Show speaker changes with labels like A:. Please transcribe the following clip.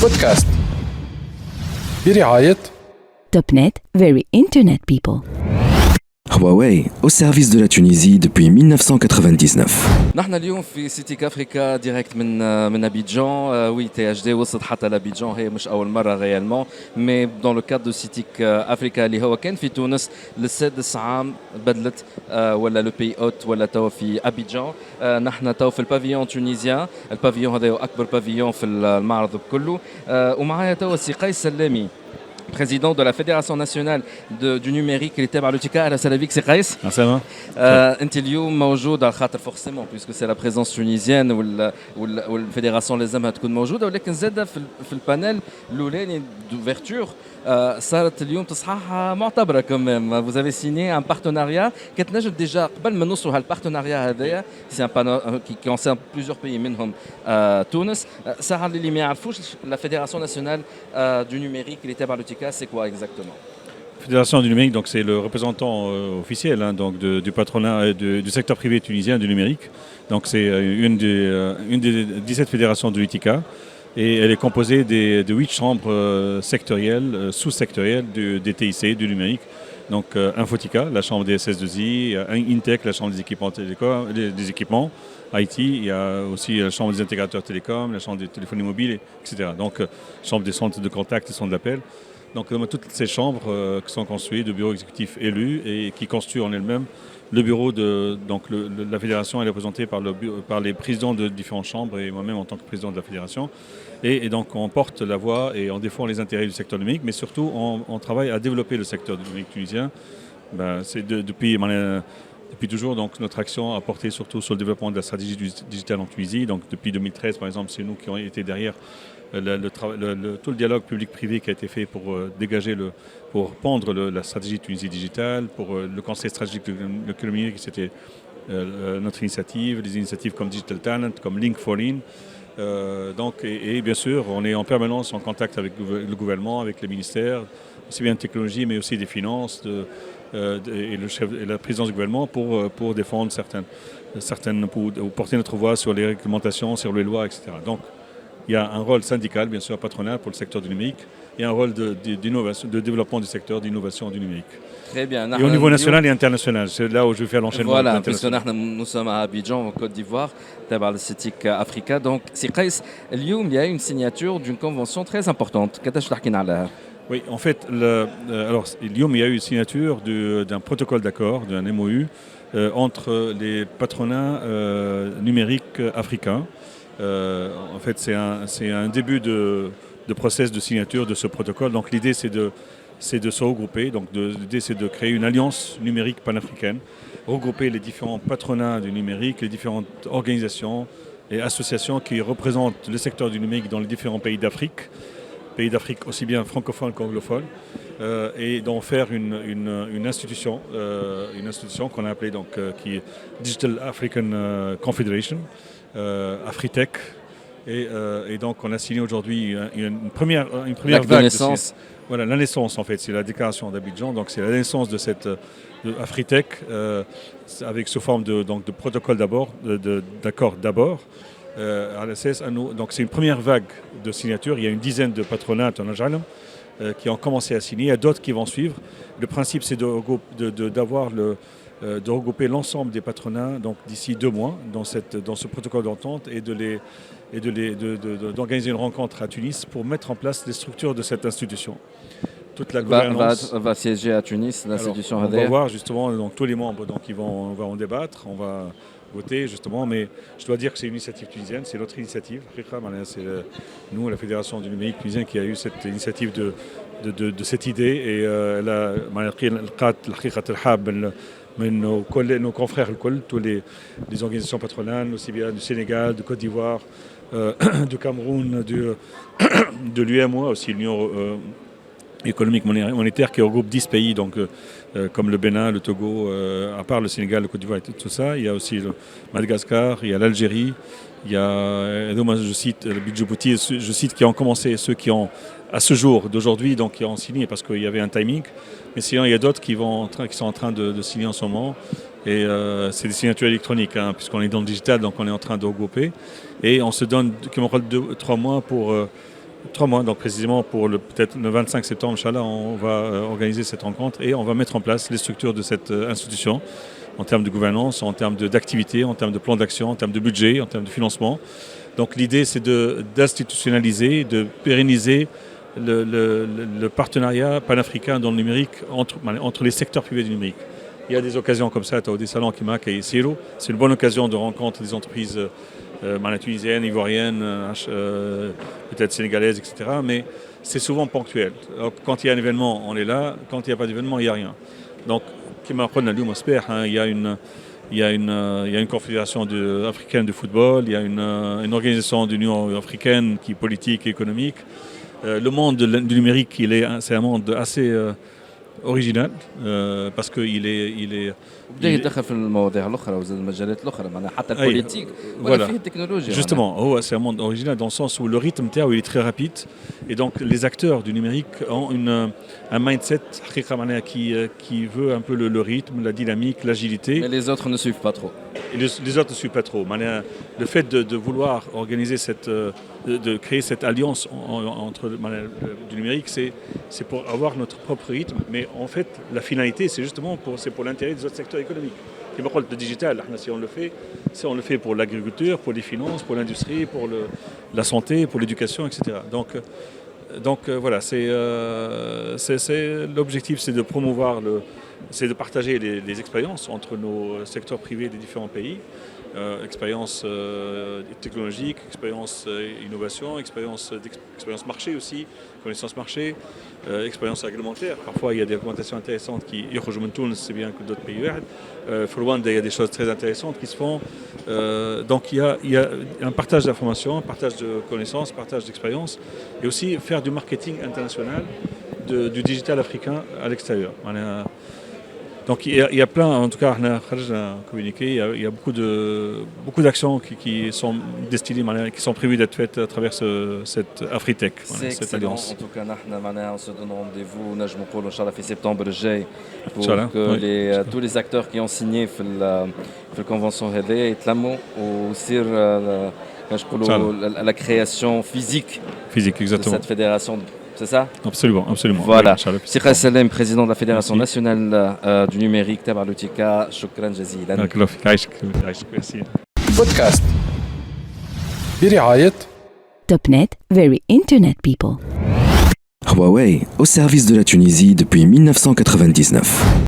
A: بودكاست برعاية
B: Topnet, very internet people.
C: Huawei, au service de la Tunisie depuis 1999.
D: نحن اليوم في سيتيك افريكا ديريكت من ابيجان وي تي اش دي وصلت حتى لابيجان هي مش اول مره ريالمون مي دون لو كاد دو سيتيك افريكا اللي هو كان في تونس للسادس عام بدلت ولا لو بي اوت ولا توا في ابيجان نحن توا في البافيون تونيزيان البافيون هذا هو اكبر بافيون في المعرض كله ومعايا توا سي قيس سلامي président de la Fédération nationale du numérique اللي تابع لوتيكا. اهلا وسهلا بك سي قيس.
E: سلام.
D: انت اليوم موجود على خاطر فورسيمون بيسكو سي لا بريزونس تونيزيان والفيدراسيون لازمها تكون موجوده ولكن زاده في البانيل الاولاني دوفيرتور صارت اليوم تصحيحه معتبره كمان. Vous avez signé un partenariat كتنجم ديجا قبل ما نوصلوا هالبارتناريا هذايا سي ان كي كونسيرن بليزيور بيي منهم تونس. ساعه اللي ما يعرفوش لا فيدراسيون ناسيونال دو نيميريك اللي تابع لوتيكا c'est quoi exactement?
E: Fédération du numérique, donc c'est le représentant officiel donc du patronat du secteur privé tunisien du numérique. Donc c'est une des 17 fédérations de l'UTICA et elle est composée de 8 chambres sectorielles, sous-sectorielles des TIC, du numérique. Donc Infotica, la chambre des SS2I, Intech, la chambre des équipements des équipements IT, il y a aussi la chambre des intégrateurs télécoms, la chambre des téléphonie mobile, etc. Donc chambre des centres de contact, des centres d'appel. Donc toutes ces chambres qui sont construites de bureaux exécutifs élus et qui constituent en elles-mêmes le bureau de la fédération est représentée par les présidents de différentes chambres et moi-même en tant que président de la fédération. Et donc on porte la voix et on défend les intérêts du secteur numérique, mais surtout on travaille à développer le secteur numérique tunisien. C'est depuis toujours, donc, notre action a porté surtout sur le développement de la stratégie digitale en Tunisie. Donc, depuis 2013, par exemple, c'est nous qui avons été derrière tout le dialogue public-privé qui a été fait pour pour pondre la stratégie Tunisie digitale, pour le conseil stratégique de l'économie, qui c'était notre initiative, les initiatives comme Digital Talent, comme Link for In. Donc, et bien sûr, on est en permanence en contact avec le gouvernement, avec les ministères, aussi bien de technologie, mais aussi des finances, et la présidence du gouvernement pour défendre pour porter notre voix sur les réglementations, sur les lois, etc. Donc, il y a un rôle syndical, bien sûr, patronal pour le secteur du numérique et un rôle d'innovation, de développement du secteur d'innovation du numérique.
D: Très bien.
E: Et au niveau national et international, c'est là où je vais faire l'enchaînement.
D: Voilà, puisque nous sommes à Abidjan, en Côte d'Ivoire, تبع السيتيك Africa. Donc, c'est قيس اليوم il y a une signature d'une convention très importante. كيفاش تحكينا عليها؟
E: Oui, en fait, alors, il y a eu une signature d'un protocole d'accord, d'un MOU, entre les patronats numériques africains. En fait, c'est un début de process de signature de ce protocole. Donc, l'idée, c'est de se regrouper. Donc, l'idée, c'est de créer une alliance numérique panafricaine, regrouper les différents patronats du numérique, les différentes organisations et associations qui représentent le secteur du numérique dans les différents pays d'Afrique aussi bien francophones qu'anglophones, et d'en faire une institution qu'on a appelée qui est Digital African Confederation, Afritech, et donc on a signé aujourd'hui une première vague de naissance. Voilà, la naissance en fait, c'est la déclaration d'Abidjan, donc c'est la naissance de cette Afritech avec sous forme de protocole d'accord d'abord. Donc c'est une première vague de signatures. Il y a une dizaine de patronats qui ont commencé à signer. Il y a d'autres qui vont suivre. Le principe, c'est de regrouper l'ensemble des patronats donc d'ici 2 mois dans ce protocole d'entente et d'organiser une rencontre à Tunis pour mettre en place les structures de cette institution. Toute la gouvernance
D: va siéger à Tunis, l'institution.
E: Alors, on va voir justement donc, tous les membres donc, on va en débattre, on va voter justement, mais je dois dire que c'est une initiative tunisienne, c'est notre initiative. C'est nous, la Fédération du numérique tunisien, qui a eu cette initiative de cette idée, et nos confrères, tous les organisations patronales, aussi bien du Sénégal, de Côte d'Ivoire, du Cameroun, de l'UEMOA, aussi l'Union économique monétaire, qui regroupe 10 pays, donc comme le Bénin, le Togo, à part le Sénégal, le Côte d'Ivoire et tout ça. Il y a aussi le Madagascar, il y a l'Algérie, il y a, je cite Djibouti, je cite qui ont commencé, ceux qui ont, à ce jour d'aujourd'hui, donc qui ont signé parce qu'il y avait un timing. Mais sinon, il y a d'autres qui sont en train de signer en ce moment. Et c'est des signatures électroniques, puisqu'on est dans le digital, donc on est en train de regrouper. Et on se donne 2-3 mois pour 3 mois, donc précisément pour peut-être le 25 septembre, Inch'Allah, on va organiser cette rencontre et on va mettre en place les structures de cette institution en termes de gouvernance, en termes d'activité, en termes de plan d'action, en termes de budget, en termes de financement. Donc l'idée, c'est d'institutionnaliser, de pérenniser le partenariat panafricain dans le numérique entre les secteurs privés du numérique. Il y a des occasions comme ça, tu as des salons qui marquent et Siro. C'est une bonne occasion de rencontre des entreprises tunisiennes, ivoiriennes, peut-être sénégalaises, etc. Mais c'est souvent ponctuel. Alors, quand il y a un événement, on est là. Quand il n'y a pas d'événement, il n'y a rien. Donc, il y a une confédération africaine de football, il y a une organisation de l'Union africaine qui est politique et économique. Le monde du numérique, c'est un monde assez original parce qu'il est
D: وبدا يدخل في المواضيع الاخرى وزاد المجالات الاخرى معناها حتى البوليتيك ولا فيه التكنولوجيا.
E: Justement, c'est un monde original dans le sens où le rythme تاعو il est très rapide et donc les acteurs du numérique ont un mindset حقيقة معناها qui veut un peu le rythme, la dynamique, l'agilité.
D: Mais les autres ne suivent pas trop.
E: Et les autres ne suivent pas trop. معناها le fait de vouloir organiser de créer cette alliance entre du numérique, c'est pour avoir notre propre rythme, mais en fait la finalité c'est justement pour l'intérêt des autres secteurs économiques. Le digital, si on le fait pour l'agriculture, pour les finances, pour l'industrie, pour la santé, pour l'éducation, etc. Donc voilà, l'objectif, c'est de promouvoir, c'est de partager les expériences entre nos secteurs privés des différents pays, expérience technologique, expérience innovation, expérience marché aussi, connaissance marché, expérience réglementaire. Parfois, il y a des réglementations intéressantes qui c'est bien que d'autres pays. Il y a des choses très intéressantes qui se font. Donc, il y a un partage d'informations, un partage de connaissances, un partage d'expériences, et aussi faire du marketing international du digital africain à l'extérieur. Donc il y a plein, en tout cas, on a communiqué, il y a beaucoup d'actions qui sont destinées, qui sont prévues d'être faites à travers cette Afritech, cette alliance.
D: En tout cas, on se donne rendez-vous, en septembre pour que tous les acteurs qui ont signé la convention et aussi la création physique de cette fédération. C'est ça?
E: Absolument.
D: Voilà. Sira Salem, président de la Fédération nationale du numérique, Tabar Lutika, shukran jazilan.
E: Merci.
A: بودكاست برعاية
B: Topnet, very internet people.
C: Huawei, au service de la Tunisie depuis 1999.